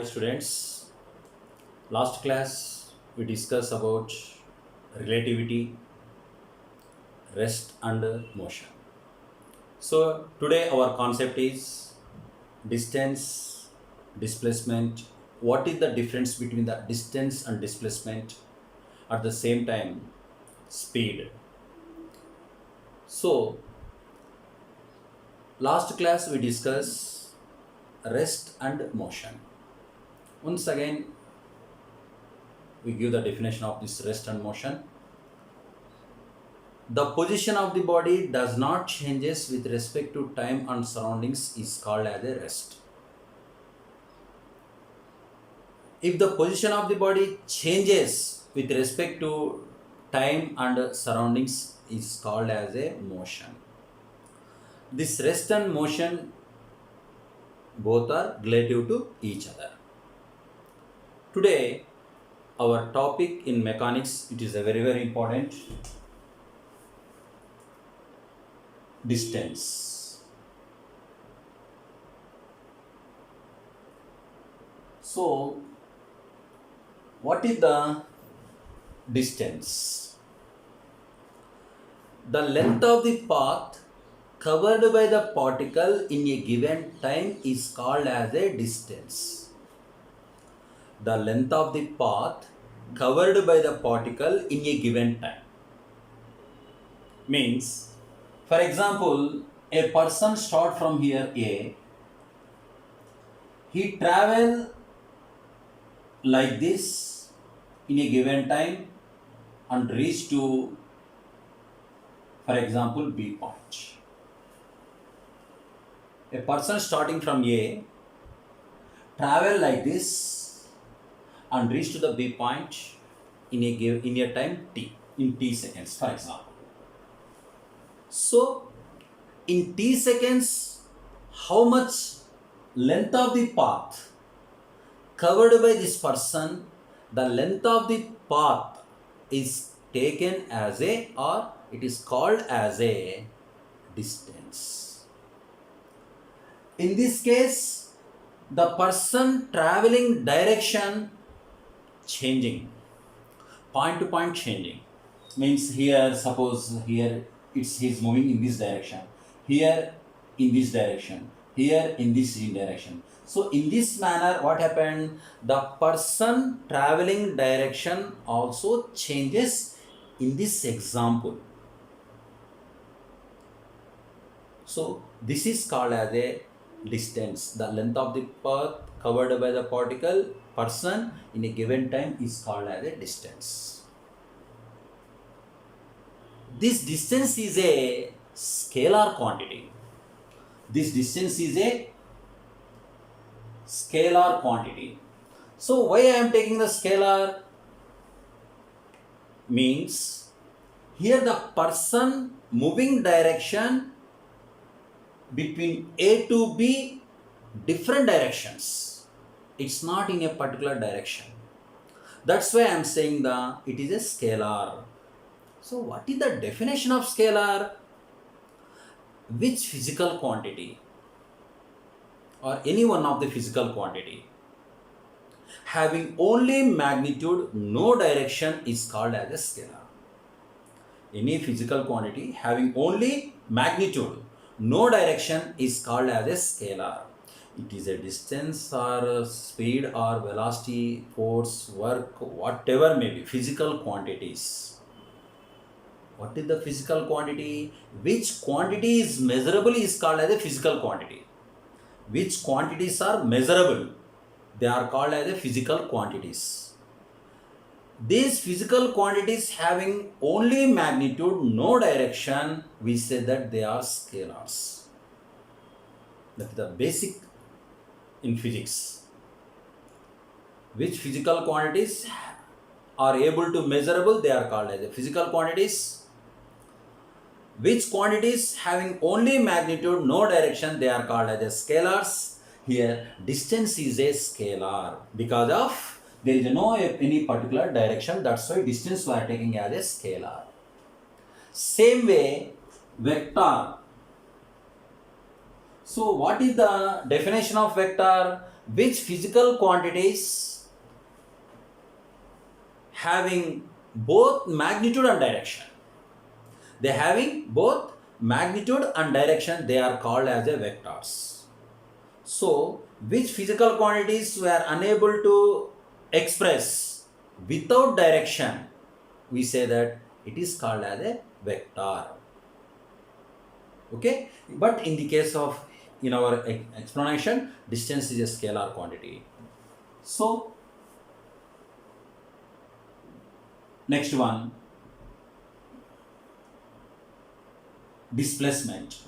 students. Last class we discussed about relativity, rest and motion. So today our concept is distance, displacement. What is the difference between the distance and displacement? At the same time, speed. So last class we discussed rest and motion. Once again, we give the definition of this rest and motion. The position of the body does not changes with respect to time and surroundings is called as a rest. If the position of the body changes with respect to time and surroundings is called as a motion. This rest and motion both are relative to each other. Today our topic in mechanics, it is a very important, distance. So what is the distance? The length of the path covered by the particle in a given time is called as a distance. The length of the path covered by the particle in a given time means, for example, a person start from here A, he travel like this in a given time and reach to, for example, B point. A person starting from A travel like this and reach to the B point in a time t, in t seconds, for example. So in t seconds, how much length of the path covered by this person, the length of the path is taken as a, or it is called as a distance. In this case, the person traveling direction changing, point to point changing, means here, suppose here he's moving in this direction, here in this direction, here in this direction. So in this manner, what happened, the person traveling direction also changes in this example. So this is called as a distance. The length of the path covered by the particle person in a given time is called as a distance. This distance is a scalar quantity. This distance is a scalar quantity. So why I am taking the scalar means, here the person moving direction between A to B, different directions. It's not in a particular direction. That's why I am saying it is a scalar. So what is the definition of scalar? Which physical quantity or any one of the physical quantity having only magnitude, no direction is called as a scalar. Any physical quantity having only magnitude, no direction is called as a scalar. It is a distance or speed or velocity, force, work, whatever may be, physical quantities. What is the physical quantity? Which quantity is measurable is called as a physical quantity. Which quantities are measurable, they are called as a physical quantities. These physical quantities having only magnitude, no direction, we say that they are scalars. That is the basic in physics. Which physical quantities are able to measurable, they are called as a physical quantities. Which quantities having only magnitude, no direction, they are called as a scalars. Here distance is a scalar because of there is no any particular direction, that's why distance we are taking as a scalar. Same way vector. So what is the definition of vector? which physical quantities having both magnitude and direction. They having both magnitude and direction, they are called as a vectors. So, which physical quantities we are unable to express without direction, we say that it is called as a vector. Okay, but in the case of, in our explanation, distance is a scalar quantity. So, next one, displacement.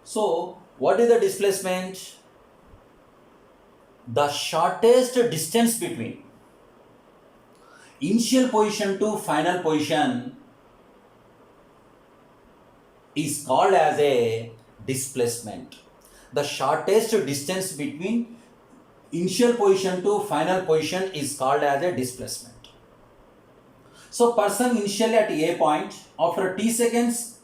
So, what is the displacement? The shortest distance between initial position to final position is called as a displacement. The shortest distance between initial position to final position is called as a displacement. So, person initially at A point, after t seconds,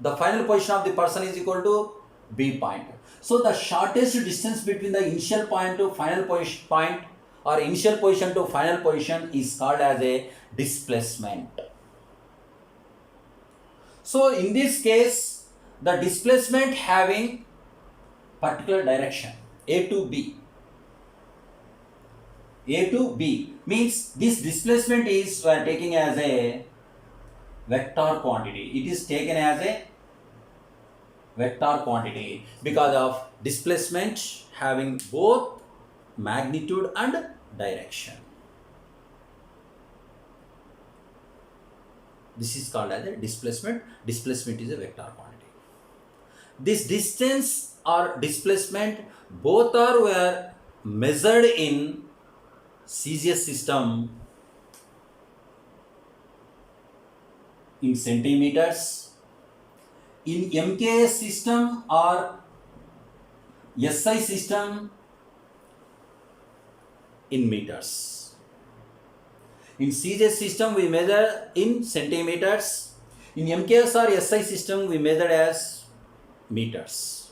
the final position of the person is equal to B point. So, the shortest distance between the initial point to final point or initial position to final position is called as a displacement. So, in this case, the displacement having particular direction A to B. A to B means this displacement is we are taking as a vector quantity. It is taken as a vector quantity because of displacement having both magnitude and direction. This is called as a displacement. Displacement is a vector quantity. This distance or displacement both were measured in CGS system in centimeters, in MKS system or SI system in meters. In CGS system we measure in centimeters, in MKS or SI system we measure as meters.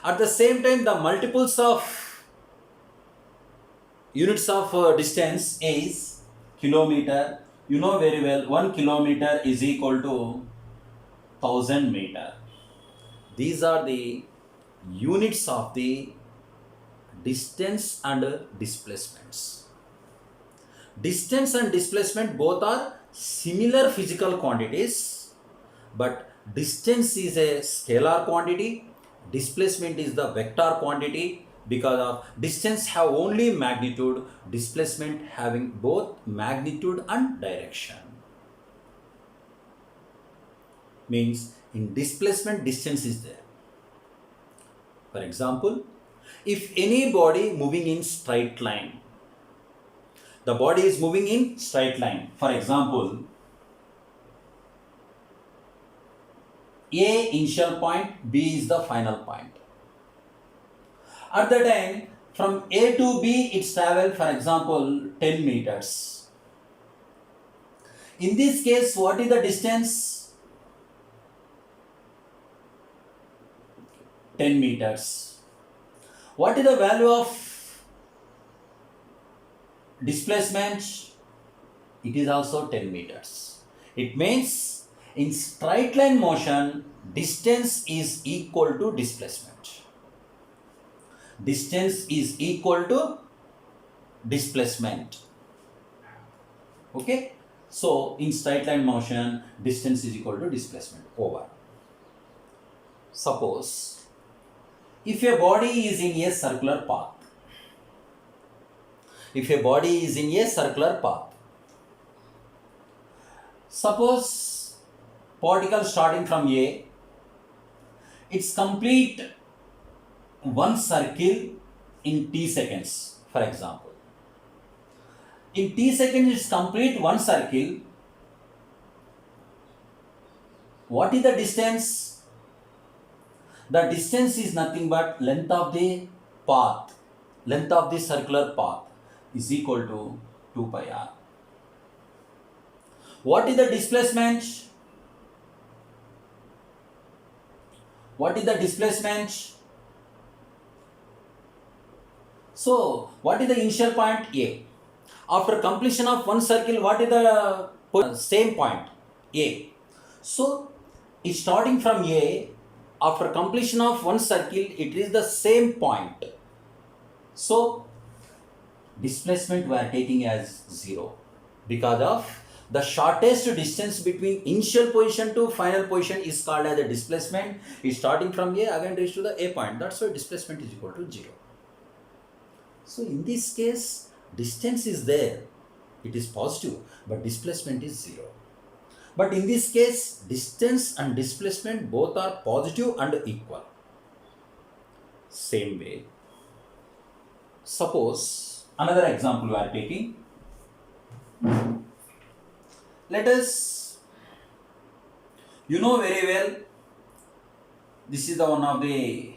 At the same time, the multiples of units of distance is kilometer. You know very well 1 kilometer is equal to 1000 meter. These are the units of the distance and displacements. Distance and displacement both are similar physical quantities, but distance is a scalar quantity, displacement is the vector quantity. Because of distance have only magnitude, displacement having both magnitude and direction. Means in displacement distance is there. For example, if any body moving in straight line, the body is moving in straight line. For example, A initial point, B is the final point. At the time, from A to B, it's traveled, for example, 10 meters. In this case, what is the distance? 10 meters. What is the value of displacement? It is also 10 meters. It means in straight line motion, distance is equal to displacement. Distance is equal to displacement. Okay. So, in straight line motion, distance is equal to displacement over. Suppose, if a body is in a circular path, suppose particle starting from A, it's complete one circle in t seconds, for example. In t seconds, it's complete one circle. What is the distance? The distance is nothing but length of the path, length of the circular path is equal to 2 pi r. What is the displacement? What is the displacement? So what is the initial point? A. After completion of one circle, what is the same point? A. So it's starting from A. After completion of one circle, it is the same point. So displacement we are taking as 0 because of the shortest distance between initial position to final position is called as a displacement. It's starting from A, again reach to the A point. That's why displacement is equal to 0. So in this case, distance is there, it is positive, but displacement is 0. But in this case, distance and displacement both are positive and equal. Same way, suppose another example we are taking. Let us, you know very well, this is the one of the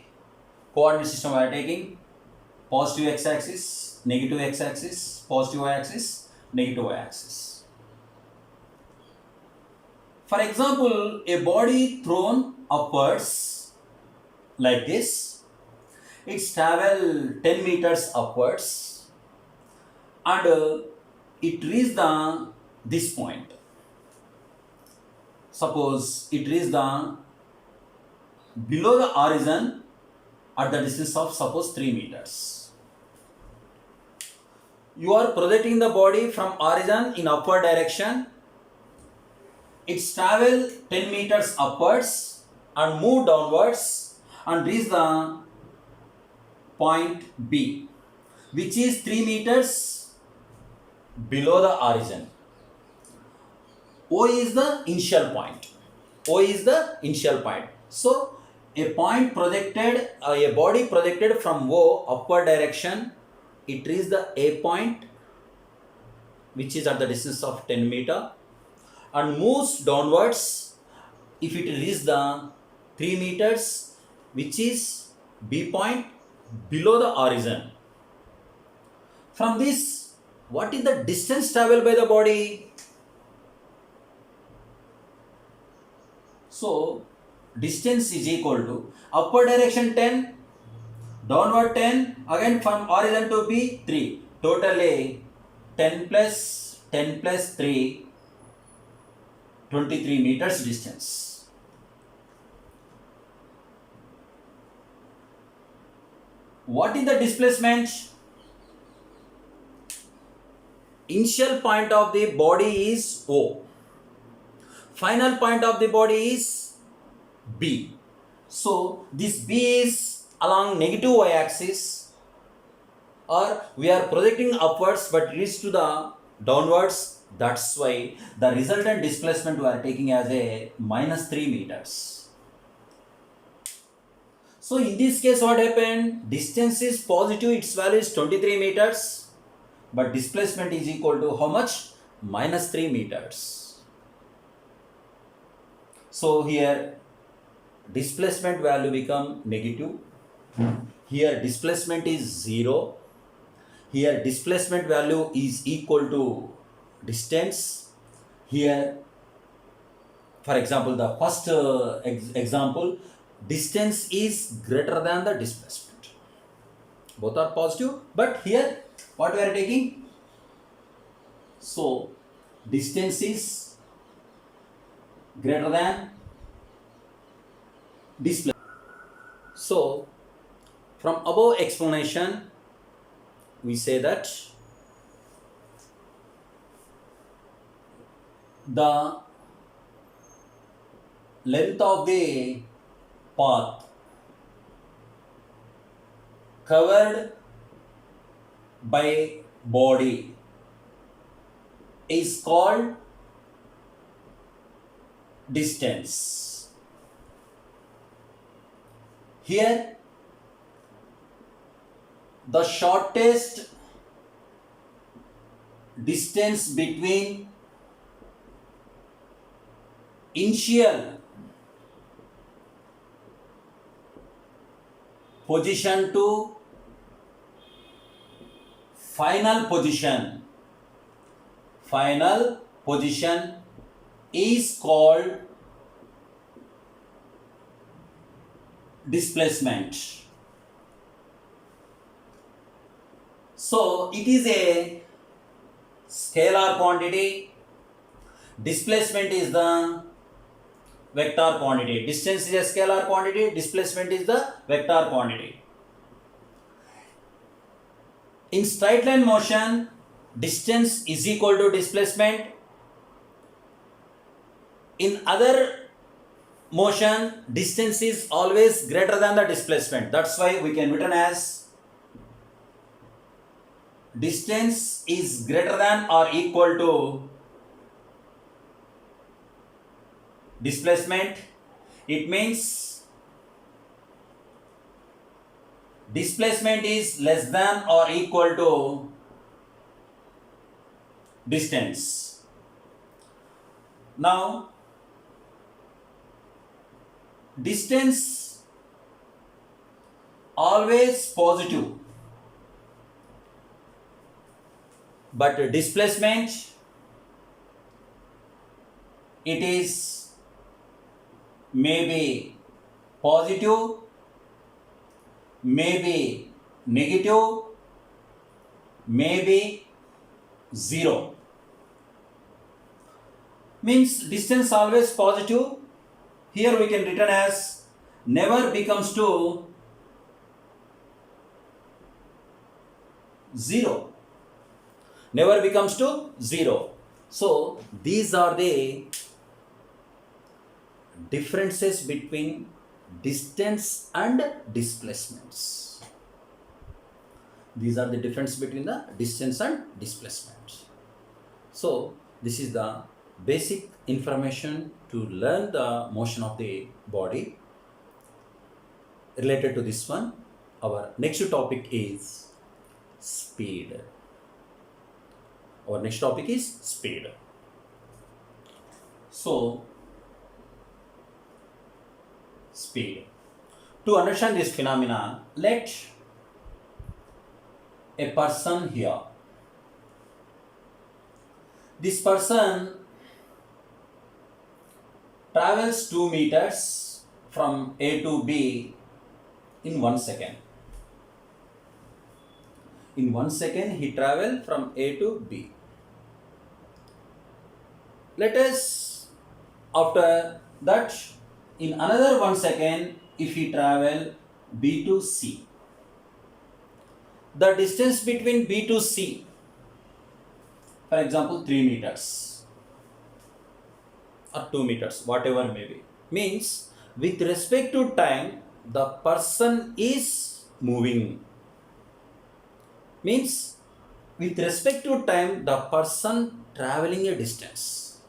coordinate system we are taking. Positive x-axis, negative x-axis, positive y-axis, negative y-axis. For example, a body thrown upwards like this, it's travel 10 meters upwards and it reached this point. Suppose it reached below the horizon at the distance of suppose 3 meters. You are projecting the body from horizon in upward direction. It's travel 10 meters upwards and move downwards and reach the point B, which is 3 meters below the horizon. O is the initial point. O is the initial point. So a point projected, a body projected from O upward direction, it reaches the A point, which is at the distance of 10 meter, and moves downwards. If it reaches the 3 meters, which is B point below the horizon. From this, what is the distance traveled by the body? So distance is equal to upward direction 10, downward 10, again from horizon to B 3, totally 10 plus 3, 23 meters distance. What is the displacement? Initial point of the body is O. Final point of the body is B. So this B is along negative y-axis, or we are projecting upwards but reach to the downwards. That's why the resultant displacement we are taking as a minus 3 meters. So in this case, what happened? Distance is positive, its value is 23 meters, but displacement is equal to how much? Minus 3 meters. So here displacement value become negative. Here displacement is 0. Here displacement value is equal to distance. Here, for example, the first example, distance is greater than the displacement. Both are positive, but here what we are taking? So distance is greater than displacement. So from above explanation, we say that the length of the path covered by body is called distance. Here the shortest distance between initial position to final position is called displacement. it is a scalar quantity. Displacement is the vector quantity. Distance is a scalar quantity. Displacement is the vector quantity. In straight line motion, distance is equal to displacement. In other motion, distance is always greater than the displacement. That's why we can written as distance is greater than or equal to displacement. It means displacement is less than or equal to distance. Now, distance always positive, but displacement, it is maybe positive, maybe negative, maybe zero. Means distance always positive. Here we can written as never becomes to zero. Never becomes to zero. So these are the differences between distance and displacements. These are the difference between the distance and displacement. So this is the basic information to learn the motion of the body. Related to this one, our next topic is speed. Our next topic is speed. So, speed. To understand this phenomena, let a person here. This person travels 2 meters from A to B in 1 second. In 1 second, he travels from A to B. Let us, after that, in another 1 second, if he travel B to C. The distance between B to C, for example, 3 meters or 2 meters, whatever may be, means with respect to time, the person is moving. Means with respect to time, the person traveling a distance.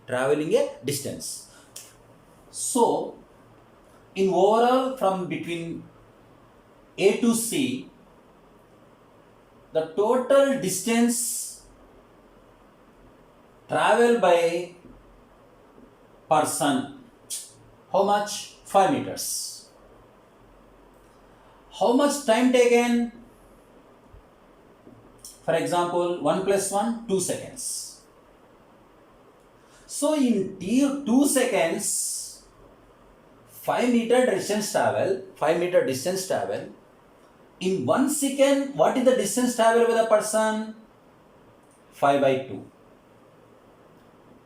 Traveling a distance. So, in overall from between A to C, the total distance traveled by person, how much? 5 meters. How much time taken? For example, 1 plus 1, 2 seconds. So in 2 seconds, 5 meter distance travel. In 1 second, what is the distance travel with a person? 5 by 2.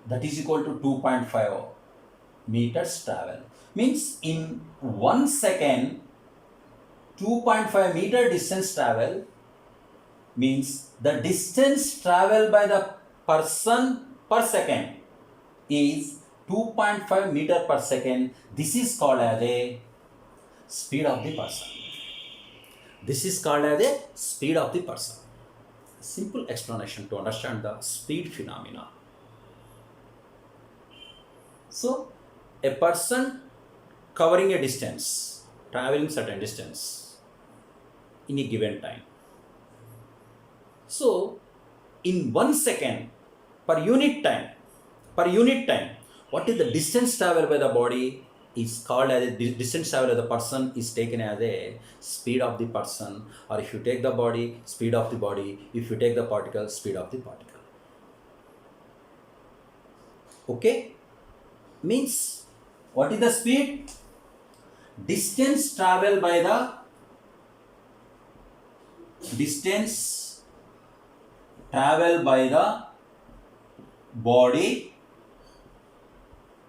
That is equal to 2.5 meters travel. Means in 1 second, 2.5 meter distance travel, means the distance traveled by the person per second is 2.5 meter per second. This is called as a speed of the person. This is called as a speed of the person. Simple explanation to understand the speed phenomena. So, a person covering a distance, traveling certain distance in a given time. So, in 1 second, per unit time, what is the distance traveled by the body is called as a distance traveled by the person is taken as a speed of the person, or if you take the body, speed of the body, if you take the particle, speed of the particle. Okay? Means, what is the speed? Distance traveled by the distance traveled by the body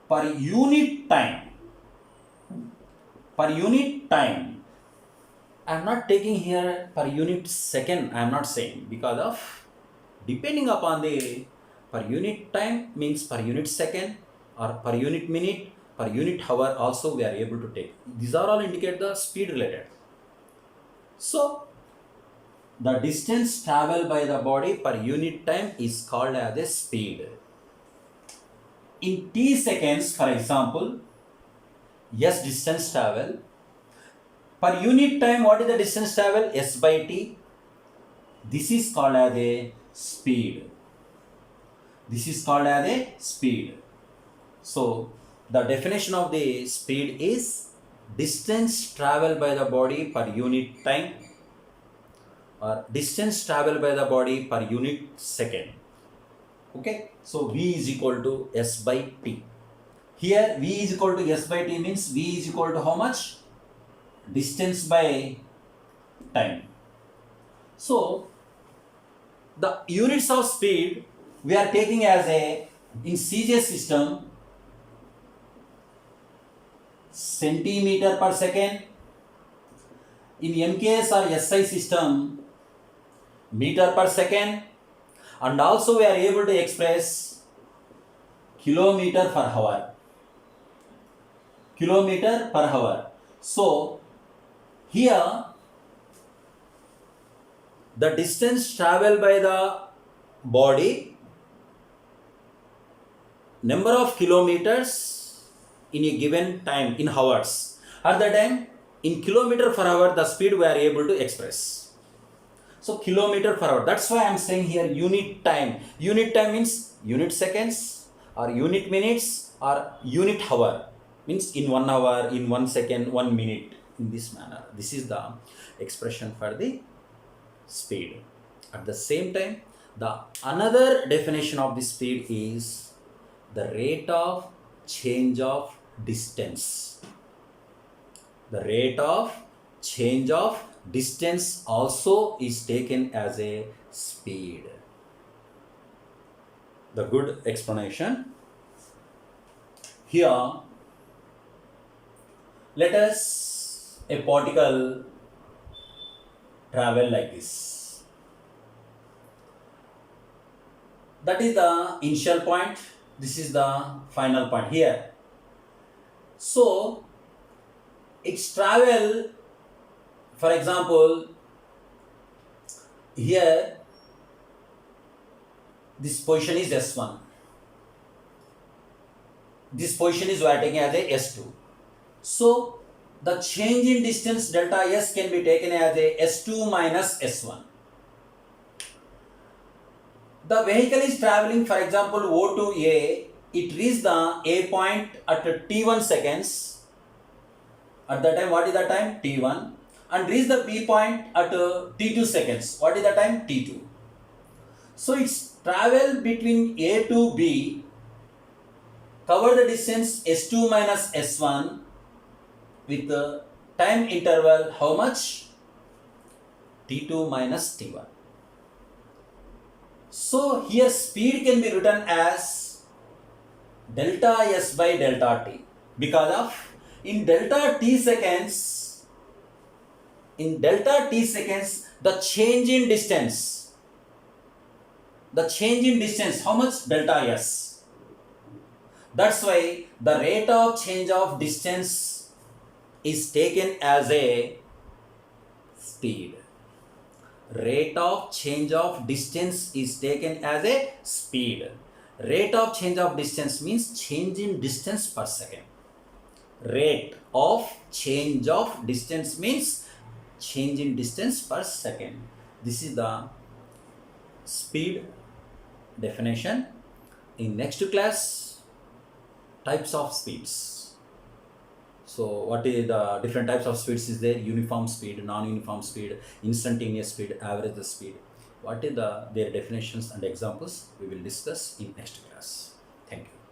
per unit time. Per unit time. I am not taking here per unit second, I am not saying, because of depending upon the per unit time means per unit second or per unit minute, per unit hour also we are able to take. These are all indicate the speed related. So the distance traveled by the body per unit time is called as a speed. In t seconds, for example, s distance travel. Per unit time, what is the distance travel? S by t. This is called as a speed. This is called as a speed. So the definition of the speed is distance traveled by the body per unit time or distance traveled by the body per unit second. Okay, so V is equal to S by T. Here V is equal to S by T means V is equal to how much? Distance by time. So the units of speed we are taking as a, in CJ system, centimeter per second. In MKS or SI system, meter per second, and also we are able to express kilometer per hour. Kilometer per hour. So here the distance traveled by the body, number of kilometers in a given time in hours. At the time, in kilometer per hour, the speed we are able to express. So kilometer per hour. That's why I am saying here unit time. Unit time means unit seconds or unit minutes or unit hour. Means in 1 hour, in 1 second, 1 minute. In this manner. This is the expression for the speed. At the same time, the another definition of the speed is the rate of change of distance. The rate of change of distance also is taken as a speed. The good explanation. Here, let us a particle travel like this. That is the initial point. This is the final point here. So its travel, for example, here this position is S1. This position is we are taking as a S2. So the change in distance delta S can be taken as a S2 minus S1. The vehicle is traveling, for example, O to A. It reached the A point at T1 seconds. At that time, what is the time? T1. And reach the B point at T2 seconds. What is the time? T2. So its travel between A to B cover the distance S2 minus S1 with the time interval how much? T2 minus T1. So here speed can be written as delta S by delta T, because of in delta T seconds, the change in distance, how much? Delta S. That's why the rate of change of distance is taken as a speed. Rate of change of distance is taken as a speed. Rate of change of distance means change in distance per second. Rate of change of distance means change in distance per second. This is the speed definition. In next class, types of speeds. So what is the different types of speeds is there? Uniform speed, non-uniform speed, instantaneous speed, average speed. What is their definitions and examples we will discuss in next class. Thank you.